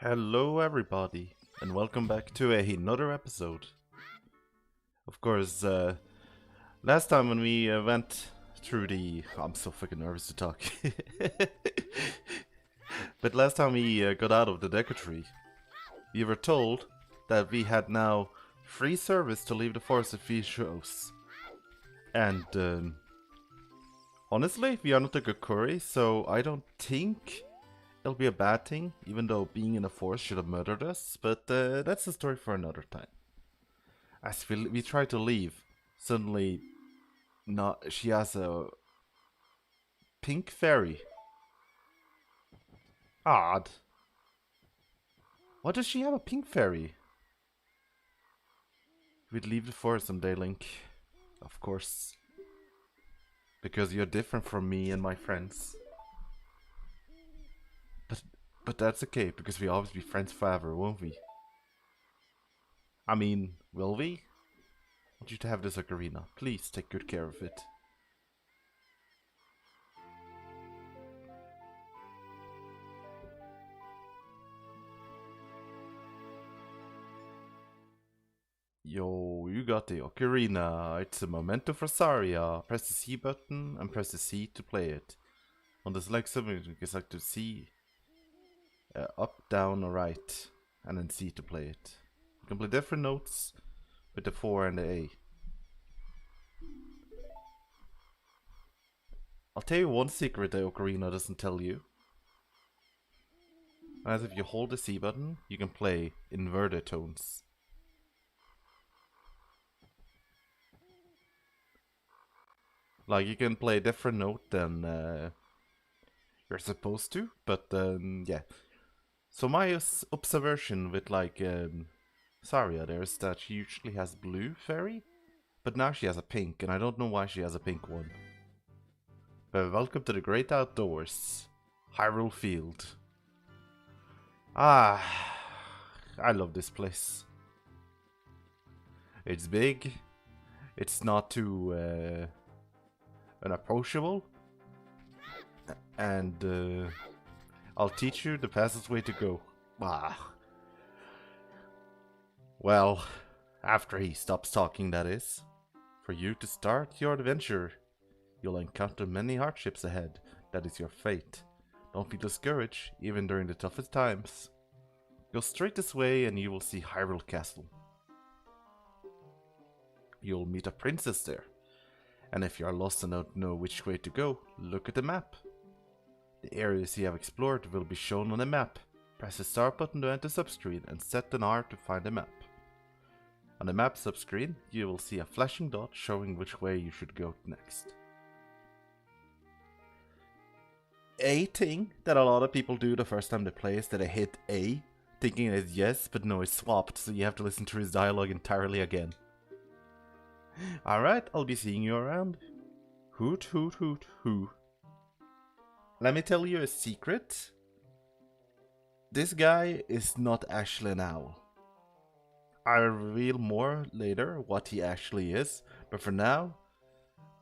Hello everybody, and welcome back to another episode. Of course, last time when we went through the... I'm so fucking nervous to talk. But last time we got out of the Deku Tree, we were told that we had now free service to leave the forest if we chose. And honestly, we are not a good curry, so I don't think it'll be a bad thing, even though being in the forest should have murdered us, but that's a story for another time. As we try to leave, suddenly she has a pink fairy. Odd. Why does she have a pink fairy? We'd leave the forest someday, Link. Of course. Because you're different from me and my friends. But that's okay, because we'll always be friends forever, won't we? I mean, will we? I want you to have this ocarina. Please take good care of it. Yo, you got the ocarina. It's a memento for Saria. Press the C button and press the C to play it. On the select subject, you can select to C. Up, down, or right, and then C to play it. You can play different notes with the 4 and the A. I'll tell you one secret the ocarina doesn't tell you. As if you hold the C button, you can play inverted tones. Like, you can play a different note than you're supposed to, but yeah. So my observation with like Saria there is that she usually has blue fairy, but now she has a pink, and I don't know why she has a pink one. But welcome to the great outdoors, Hyrule Field. Ah, I love this place. It's big, it's not too unapproachable, and I'll teach you the fastest way to go. Ah. Well, after he stops talking, that is. For you to start your adventure, you'll encounter many hardships ahead. That is your fate. Don't be discouraged, even during the toughest times. Go straight this way and you will see Hyrule Castle. You'll meet a princess there. And if you are lost and don't know which way to go, look at the map. The areas you have explored will be shown on the map. Press the start button to enter subscreen and set an R to find the map. On the map subscreen, you will see a flashing dot showing which way you should go next. A thing that a lot of people do the first time they play is that they hit A, thinking it's yes, but no, it's swapped, so you have to listen to his dialogue entirely again. Alright, I'll be seeing you around. Hoot hoot hoot hoo. Let me tell you a secret. This guy is not actually an owl. I'll reveal more later what he actually is, but for now,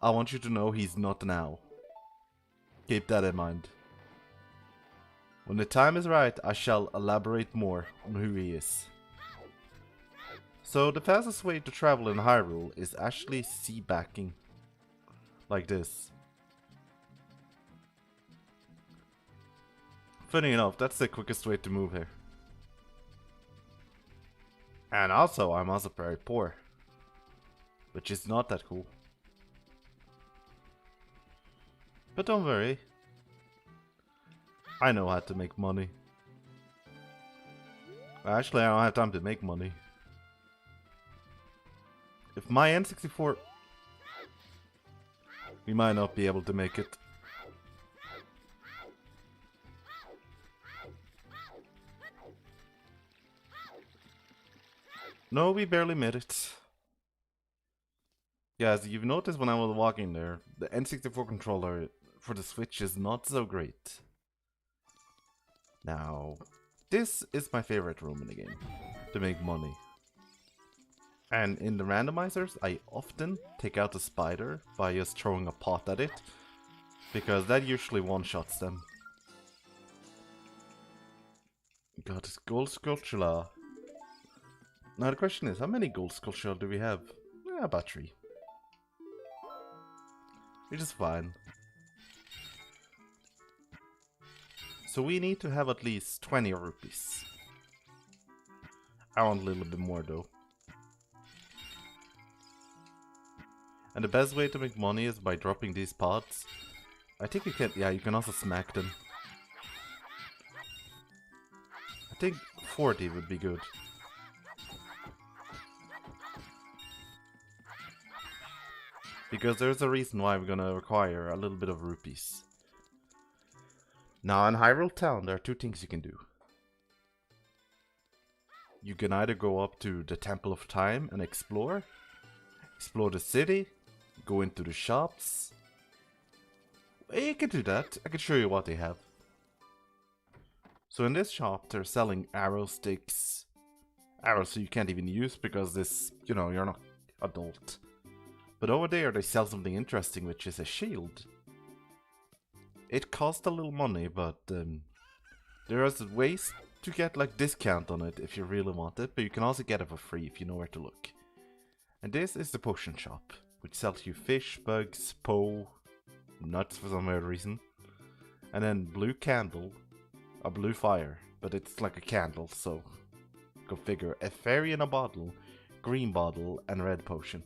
I want you to know he's not an owl. Keep that in mind. When the time is right, I shall elaborate more on who he is. So the fastest way to travel in Hyrule is actually sea-backing. Like this. Funny enough, that's the quickest way to move here. And also, I'm also very poor. Which is not that cool. But don't worry. I know how to make money. Actually, I don't have time to make money. If my N64... We might not be able to make it. No, we barely made it. Yeah, as you've noticed when I was walking there, the N64 controller for the Switch is not so great. Now, this is my favorite room in the game, to make money. And in the randomizers, I often take out the spider by just throwing a pot at it, because that usually one-shots them. Got this gold sculpture. Now the question is, how many gold sculpture do we have? About 3. Which is fine. So we need to have at least 20 rupees. I want a little bit more though. And the best way to make money is by dropping these pots. I think you can, yeah, you can also smack them. I think 40 would be good. Because there's a reason why we're gonna require a little bit of rupees. Now in Hyrule Town, there are 2 things you can do. You can either go up to the Temple of Time and explore the city, go into the shops. You can do that. I can show you what they have. So in this shop, they're selling arrow sticks. Arrows you can't even use because this, you know, you're not adult. But over there, they sell something interesting, which is a shield. It costs a little money, but there is ways to get like discount on it if you really want it, but you can also get it for free if you know where to look. And this is the potion shop, which sells you fish, bugs, nuts for some weird reason, and then blue candle, or blue fire, but it's like a candle, so go figure. A fairy in a bottle, green bottle, and red potion.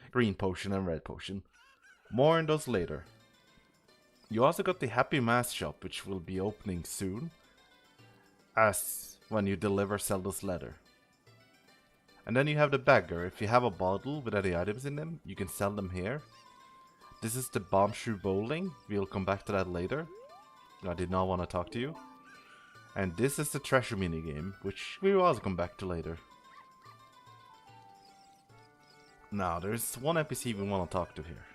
Green potion and red potion. More on those later. You also got the Happy Mask shop, which will be opening soon, as when you deliver Zelda's letter. And then you have the beggar. If you have a bottle with any items in them, you can sell them here. This is the Bombshoe Bowling. We'll come back to that later. I did not want to talk to you. And this is the treasure minigame, which we will also come back to later. Now, there's one NPC we want to talk to here.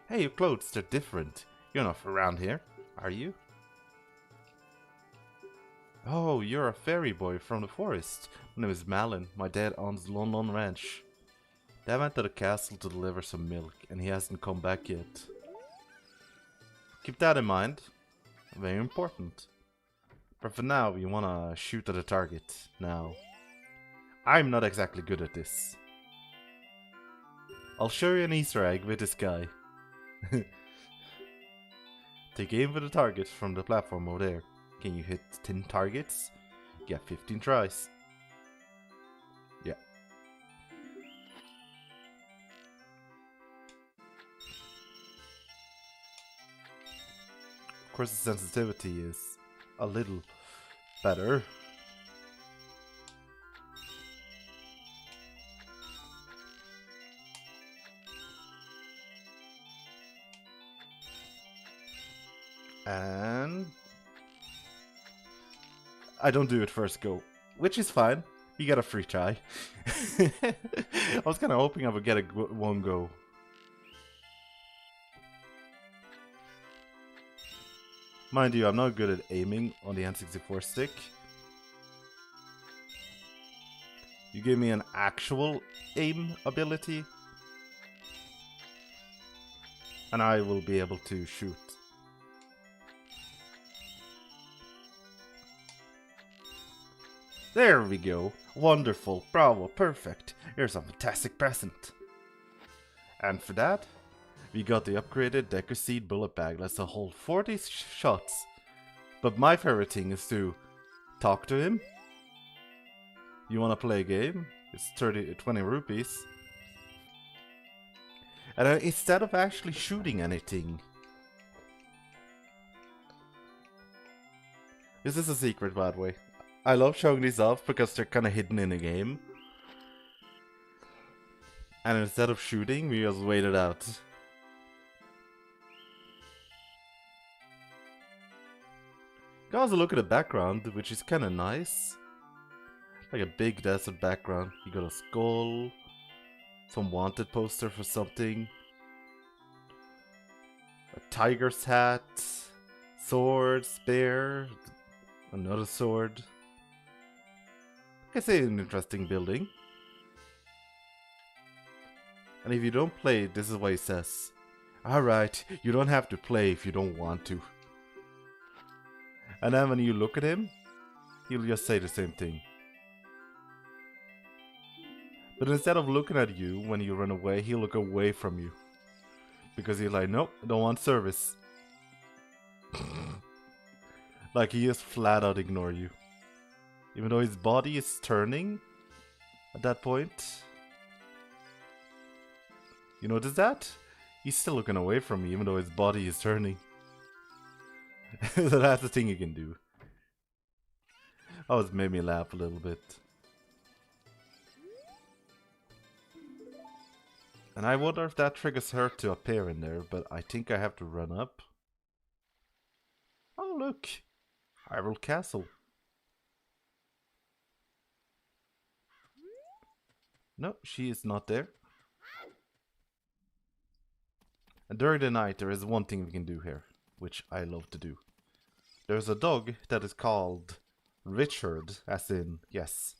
Hey, your clothes, they're different. You're not from around here, are you? Oh, you're a fairy boy from the forest. My name is Malin. My dad owns Lon Lon Ranch. Dad went to the castle to deliver some milk, and he hasn't come back yet. Keep that in mind. Very important. But for now, we wanna shoot at a target. Now, I'm not exactly good at this. I'll show you an Easter egg with this guy. Take aim for the target from the platform over there. Can you hit 10 targets? Get 15 tries. Yeah. Of course the sensitivity is a little better. And I don't do it first go, which is fine. You get a free try. I was kind of hoping I would get a one go. Mind you, I'm not good at aiming on the N64 stick. You give me an actual aim ability, and I will be able to shoot. There we go. Wonderful. Bravo. Perfect. Here's a fantastic present. And for that, we got the upgraded Deku Seed bullet bag. Let's hold 40 shots. But my favorite thing is to talk to him. You want to play a game? It's 20 rupees. And instead of actually shooting anything. This is a secret, by the way. I love showing these off because they're kind of hidden in the game. And instead of shooting, we just wait it out. You can also look at the background, which is kind of nice. Like a big desert background. You got a skull, some wanted poster for something, a tiger's hat, sword, spear, another sword. I say an interesting building. And if you don't play, this is what he says. Alright, you don't have to play if you don't want to. And then when you look at him, he'll just say the same thing. But instead of looking at you when you run away, he'll look away from you. Because he's like, nope, I don't want service. Like he just flat out ignore you. Even though his body is turning at that point. You notice that? He's still looking away from me even though his body is turning. So that's the thing you can do. Oh, it made me laugh a little bit. And I wonder if that triggers her to appear in there, but I think I have to run up. Oh look! Hyrule Castle. No, she is not there. And during the night there is one thing we can do here, which I love to do. There's a dog that is called Richard, as in, yes,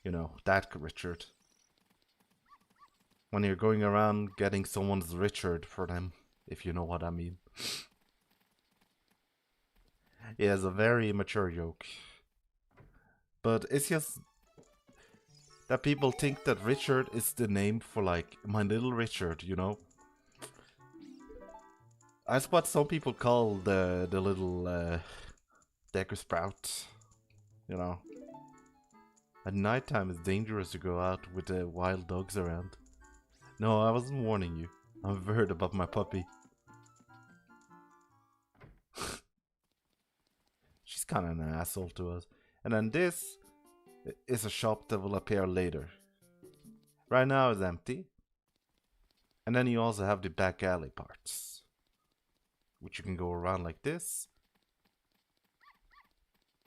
you know, that Richard. When you're going around getting someone's Richard for them, if you know what I mean. It is a very immature joke. But it's just that people think that Richard is the name for like my little Richard, you know. That's what some people call the little Deku Sprout, you know. At nighttime it's dangerous to go out with the wild dogs around. No, I wasn't warning you. I'm worried about my puppy. She's kind of an asshole to us. And then this is a shop that will appear later. Right now it's empty. And then you also have the back alley parts, which you can go around like this.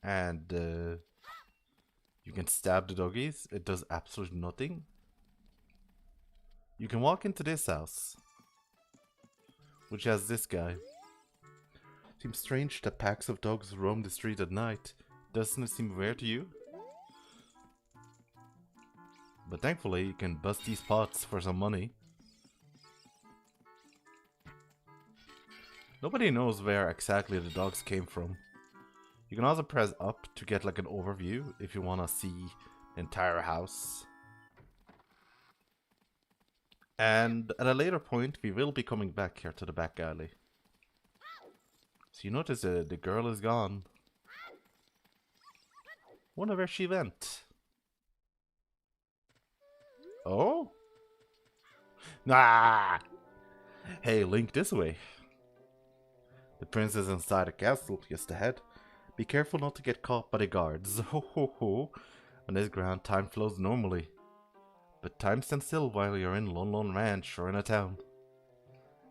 And you can stab the doggies. It does absolutely nothing. You can walk into this house, which has this guy. Seems strange that packs of dogs roam the street at night. Doesn't it seem weird to you? But thankfully you can bust these pots for some money. Nobody knows where exactly the dogs came from. You can also press up to get like an overview if you want to see the entire house. And at a later point we will be coming back here to the back alley. So you notice the girl is gone. Wonder where she went. Oh? Nah! Hey, Link, this way. The princess inside the castle, just ahead. Be careful not to get caught by the guards. Ho ho ho. On this ground, time flows normally. But time stands still while you're in Lon Lon Ranch or in a town.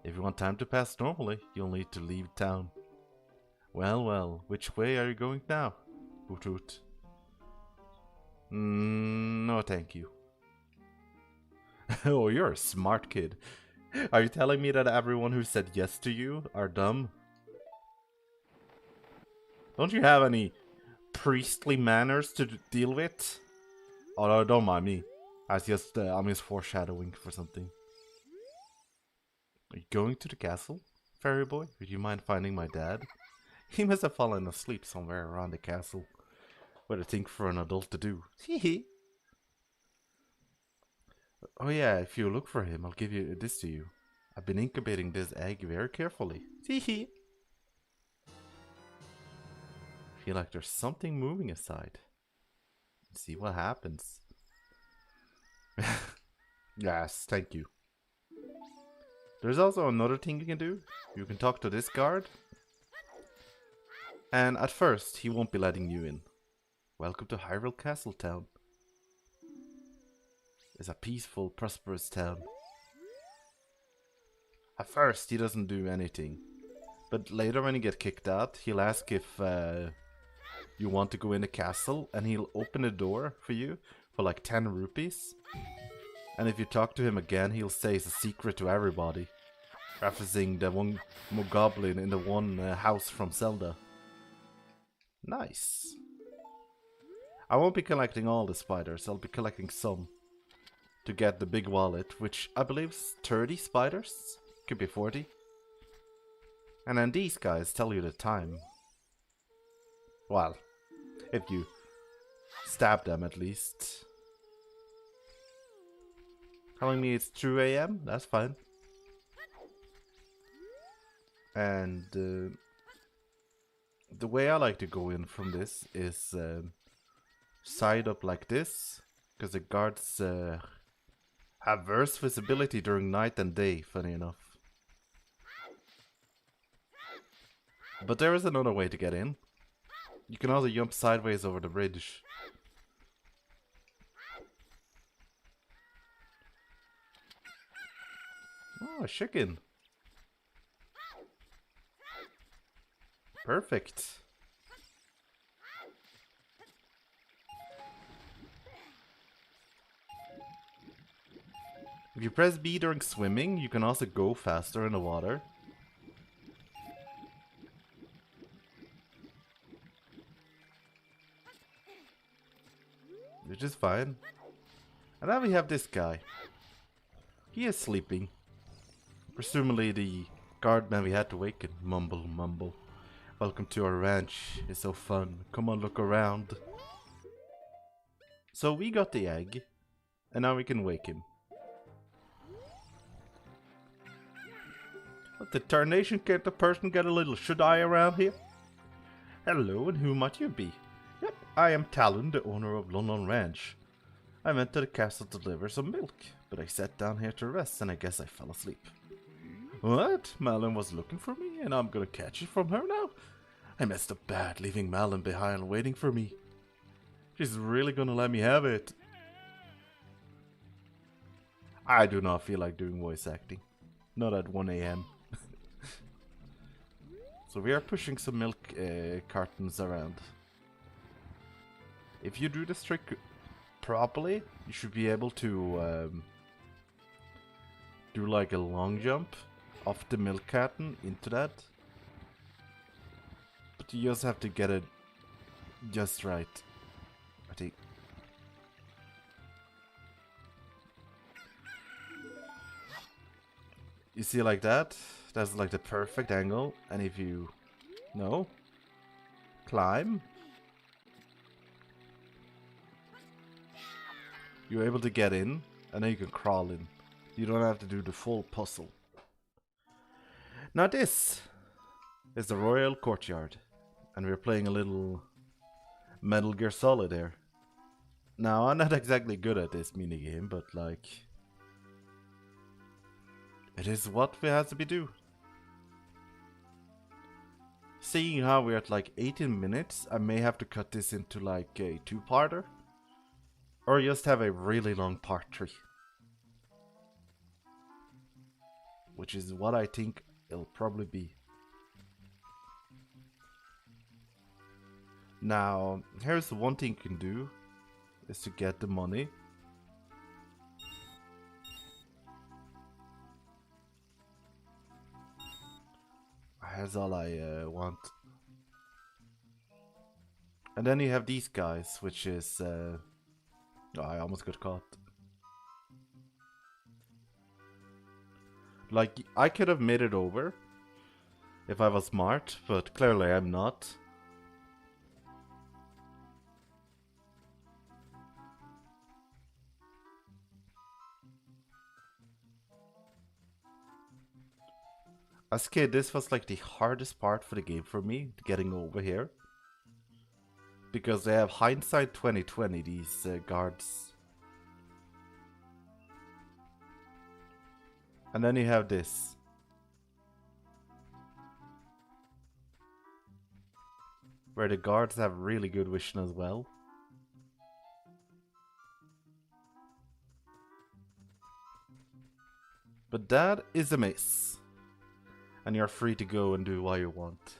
If you want time to pass normally, you'll need to leave town. Well, well, which way are you going now? Hoot hoot. No thank you. Oh, you're a smart kid. Are you telling me that everyone who said yes to you are dumb? Don't you have any priestly manners to deal with? Oh, don't mind me. I'm just foreshadowing for something. Are you going to the castle, fairy boy? Would you mind finding my dad? He must have fallen asleep somewhere around the castle. What a thing for an adult to do. Hehe. Oh yeah, if you look for him, I'll give this to you. I've been incubating this egg very carefully. Hehe. Feel like there's something moving aside. Let's see what happens. Yes, thank you. There's also another thing you can do. You can talk to this guard. And at first, he won't be letting you in. Welcome to Hyrule Castle Town. It's a peaceful, prosperous town. At first, he doesn't do anything. But later when you get kicked out, he'll ask if you want to go in the castle. And he'll open the door for you for like 10 rupees. And if you talk to him again, he'll say it's a secret to everybody. Referencing the one goblin in the one house from Zelda. Nice. I won't be collecting all the spiders, I'll be collecting some. To get the big wallet, which I believe is 30 spiders? Could be 40. And then these guys tell you the time. Well, if you stab them at least. Telling me it's 2 a.m.? That's fine. And the way I like to go in from this is side up like this, because the guards have worse visibility during night and day, funny enough. But there is another way to get in. You can also jump sideways over the bridge. Oh, a chicken. Perfect. If you press B during swimming, you can also go faster in the water. Which is fine. And now we have this guy. He is sleeping. Presumably the guardman we had to waken. Mumble, mumble. Welcome to our ranch. It's so fun. Come on, look around. So we got the egg. And now we can wake him. What the tarnation, can't the person get a little should-I around here? Hello, and who might you be? Yep, I am Talon, the owner of London Ranch. I went to the castle to deliver some milk, but I sat down here to rest and I guess I fell asleep. What? Malin was looking for me and I'm gonna catch it from her now? I messed up bad, leaving Malin behind waiting for me. She's really gonna let me have it. I do not feel like doing voice acting. Not at 1 a.m. So we are pushing some milk cartons around. If you do this trick properly, you should be able to do like a long jump off the milk carton into that. But you just have to get it just right, I think. You see like that? That's like the perfect angle. And if you... No. Climb. You're able to get in. And then you can crawl in. You don't have to do the full puzzle. Now this is the Royal Courtyard. And we're playing a little Metal Gear Solid here. Now I'm not exactly good at this minigame, but like... it is what we have to be do. Seeing how we're at like 18 minutes, I may have to cut this into like a 2-parter. Or just have a really long part 3. Which is what I think it'll probably be. Now, here's one thing you can do. Is to get the money. That's all I want. And then you have these guys, which is... oh, I almost got caught. Like, I could have made it over if I was smart, but clearly I'm not. As a kid, this was like the hardest part for the game for me, getting over here. Because they have hindsight 2020, these guards. And then you have this. Where the guards have really good vision as well. But that is a miss. And you're free to go and do what you want.